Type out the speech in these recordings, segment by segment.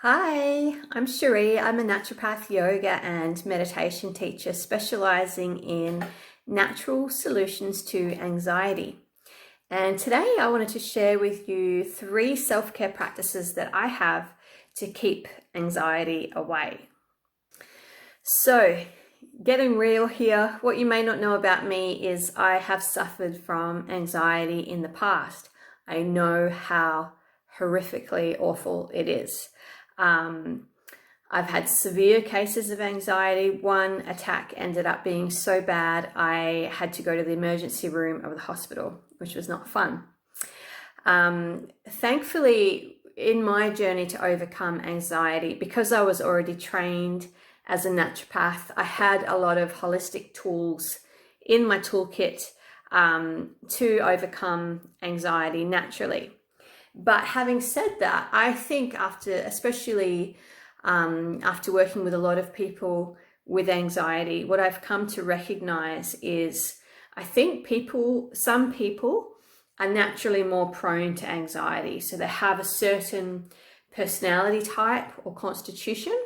Hi, I'm Sharee. I'm a naturopath, yoga and meditation teacher specializing in natural solutions to anxiety. And today I wanted to share with you 3 self-care practices that I have to keep anxiety away. So, getting real here, what you may not know about me is I have suffered from anxiety in the past. I know how horrifically awful it is. I've had severe cases of anxiety. One attack ended up being so bad I had to go to the emergency room of the hospital, which was not fun. Thankfully, in my journey to overcome anxiety, because I was already trained as a naturopath, I had a lot of holistic tools in my toolkit to overcome anxiety naturally. But having said that, I think especially after working with a lot of people with anxiety, what I've come to recognize is I think some people are naturally more prone to anxiety. So they have a certain personality type or constitution.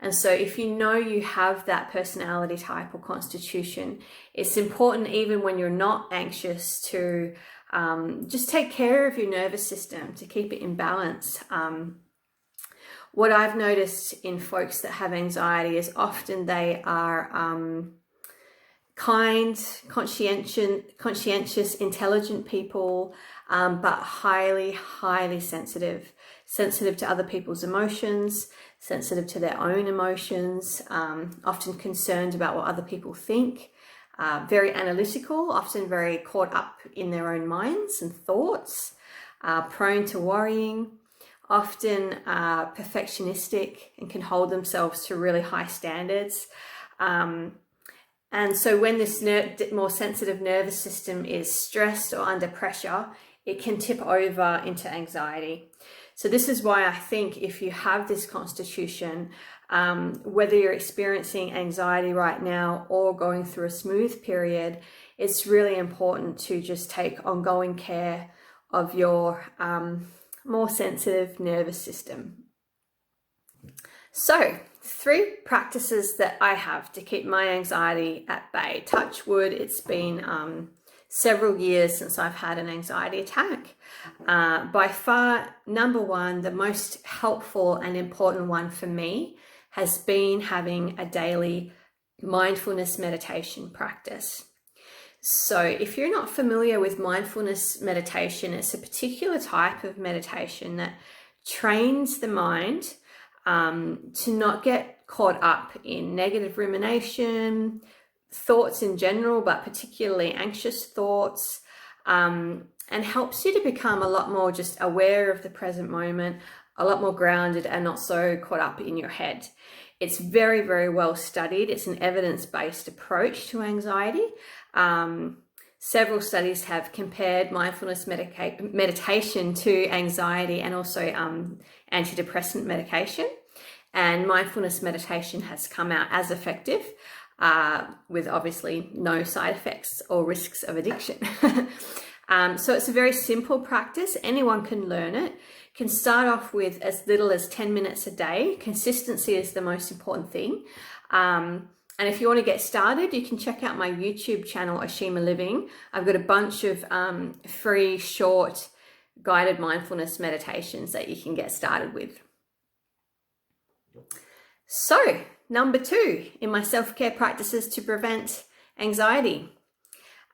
And so if you know you have that personality type or constitution, it's important even when you're not anxious to just take care of your nervous system to keep it in balance. What I've noticed in folks that have anxiety is often they are kind, conscientious, intelligent people, but highly, highly sensitive to other people's emotions, sensitive to their own emotions, often concerned about what other people think. Very analytical, often very caught up in their own minds and thoughts, prone to worrying, often perfectionistic and can hold themselves to really high standards. And so when this more sensitive nervous system is stressed or under pressure, it can tip over into anxiety. So this is why I think if you have this constitution, whether you're experiencing anxiety right now or going through a smooth period, it's really important to just take ongoing care of your more sensitive nervous system. So, 3 practices that I have to keep my anxiety at bay. Touch wood, it's been several years since I've had an anxiety attack. By far, number 1, the most helpful and important one for me has been having a daily mindfulness meditation practice. So if you're not familiar with mindfulness meditation, it's a particular type of meditation that trains the mind to not get caught up in negative rumination, thoughts in general, but particularly anxious thoughts, and helps you to become a lot more just aware of the present moment, a lot more grounded and not so caught up in your head. It's very, very well studied. It's an evidence-based approach to anxiety. Several studies have compared mindfulness meditation to anxiety and also antidepressant medication. And mindfulness meditation has come out as effective with obviously no side effects or risks of addiction. So it's a very simple practice. Anyone can learn it. Can start off with as little as 10 minutes a day. Consistency is the most important thing. And if you want to get started, you can check out my YouTube channel, Ashima Living. I've got a bunch of free, short, guided mindfulness meditations that you can get started with. So, number 2 in my self-care practices to prevent anxiety.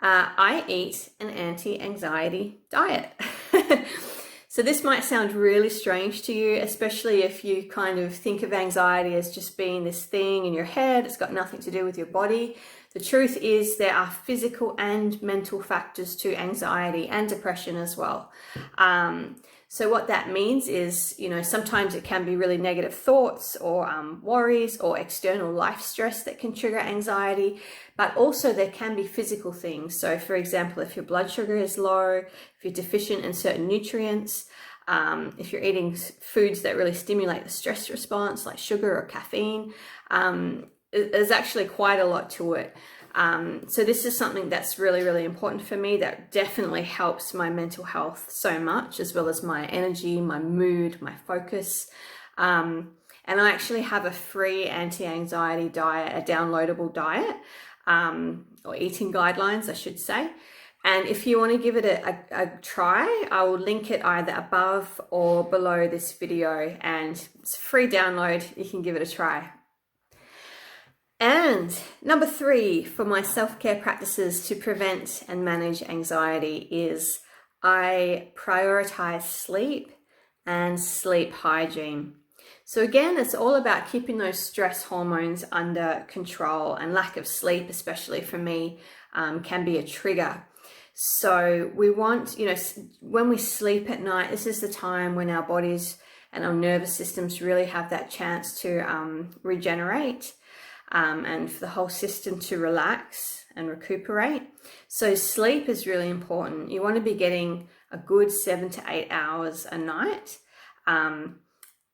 I eat an anti-anxiety diet. So this might sound really strange to you, especially if you kind of think of anxiety as just being this thing in your head. It's got nothing to do with your body. The truth is there are physical and mental factors to anxiety and depression as well. So what that means is, sometimes it can be really negative thoughts or worries or external life stress that can trigger anxiety, but also there can be physical things. So for example, if your blood sugar is low, if you're deficient in certain nutrients, if you're eating foods that really stimulate the stress response, like sugar or caffeine, there's actually quite a lot to it. So this is something that's really, really important for me, that definitely helps my mental health so much, as well as my energy, my mood, my focus. And I actually have a free anti-anxiety diet, a downloadable diet, or eating guidelines, I should say. And if you want to give it a try, I will link it either above or below this video, and it's a free download. You can give it a try. And number 3 for my self-care practices to prevent and manage anxiety is I prioritize sleep and sleep hygiene. So again, it's all about keeping those stress hormones under control, and lack of sleep, especially for me, can be a trigger. So we want, when we sleep at night, this is the time when our bodies and our nervous systems really have that chance to regenerate, and for the whole system to relax and recuperate. So sleep is really important. You want to be getting a good 7 to 8 hours a night.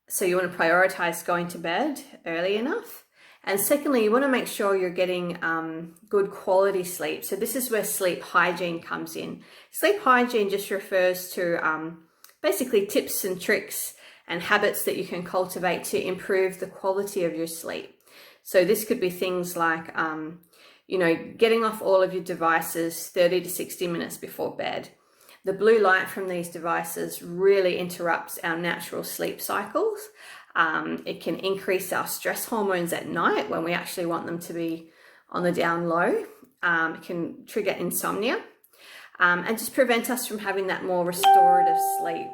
So you want to prioritize going to bed early enough. And secondly, you want to make sure you're getting good quality sleep. So this is where sleep hygiene comes in. Sleep hygiene just refers to basically tips and tricks and habits that you can cultivate to improve the quality of your sleep. So this could be things like, getting off all of your devices 30 to 60 minutes before bed. The blue light from these devices really interrupts our natural sleep cycles. It can increase our stress hormones at night when we actually want them to be on the down low. It can trigger insomnia, and just prevent us from having that more restorative sleep.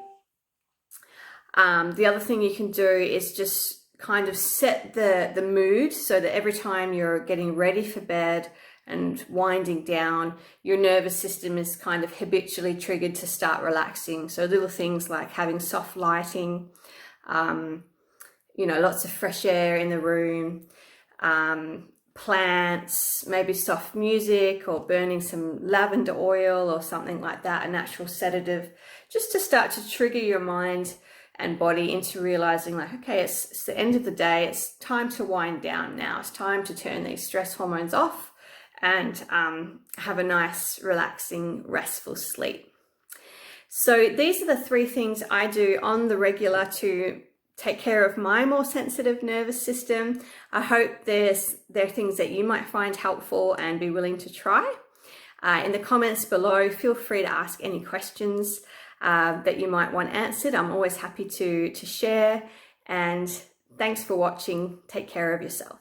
The other thing you can do is just kind of set the mood so that every time you're getting ready for bed and winding down, your nervous system is kind of habitually triggered to start relaxing. So little things like having soft lighting, lots of fresh air in the room, plants, maybe soft music, or burning some lavender oil or something like that, a natural sedative, just to start to trigger your mind and body into realizing, like, okay, it's the end of the day, it's time to wind down now, it's time to turn these stress hormones off and have a nice, relaxing, restful sleep. So these are the 3 things I do on the regular to take care of my more sensitive nervous system. I hope they're things that you might find helpful and be willing to try. In the comments below, feel free to ask any questions that you might want answered. I'm always happy to share. And thanks for watching. Take care of yourself.